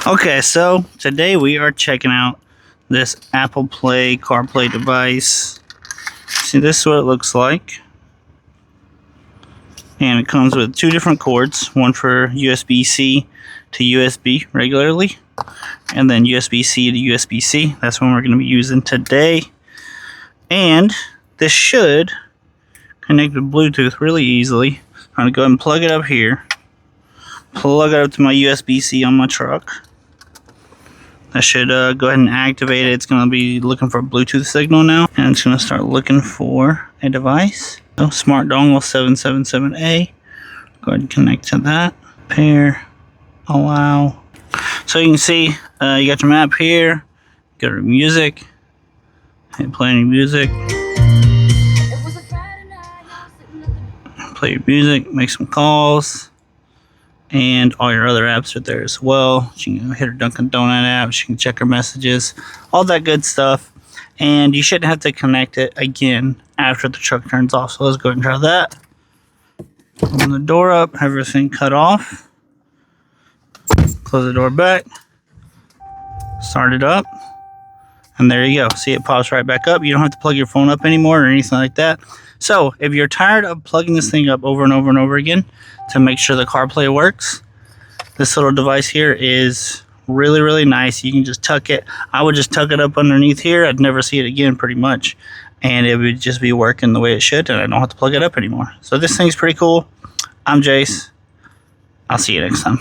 Okay, so today we are checking out this Apple CarPlay device. See, this is what it looks like. And it comes with two different cords, one for USB-C to USB regularly, and then USB-C to USB-C. That's one we're going to be using today. And this should connect with Bluetooth really easily. I'm going to go ahead and plug it up here. Plug it up to my USB-C on my truck. I should go ahead and activate it. It's going to be looking for a Bluetooth signal now. And it's going to start looking for a device. So, Smart Dongle 777A. Go ahead and connect to that. Pair. Allow. So you can see you got your map here. Go to music. And play any music. Play your music. Make some calls. And all your other apps are there as well. She can hit her Dunkin' Donut app. She can check her messages. All that good stuff. And you shouldn't have to connect it again after the truck turns off. So let's go ahead and try that. Open the door up. Have everything cut off. Close the door back. Start it up. And there you go. See, it pops right back up. You don't have to plug your phone up anymore or anything like that. So if you're tired of plugging this thing up over and over and over again to make sure the CarPlay works, this little device here is really, really nice. You can just tuck it. I would just tuck it up underneath here. I'd never see it again pretty much. And it would just be working the way it should, and I don't have to plug it up anymore. So this thing's pretty cool. I'm Jace. I'll see you next time.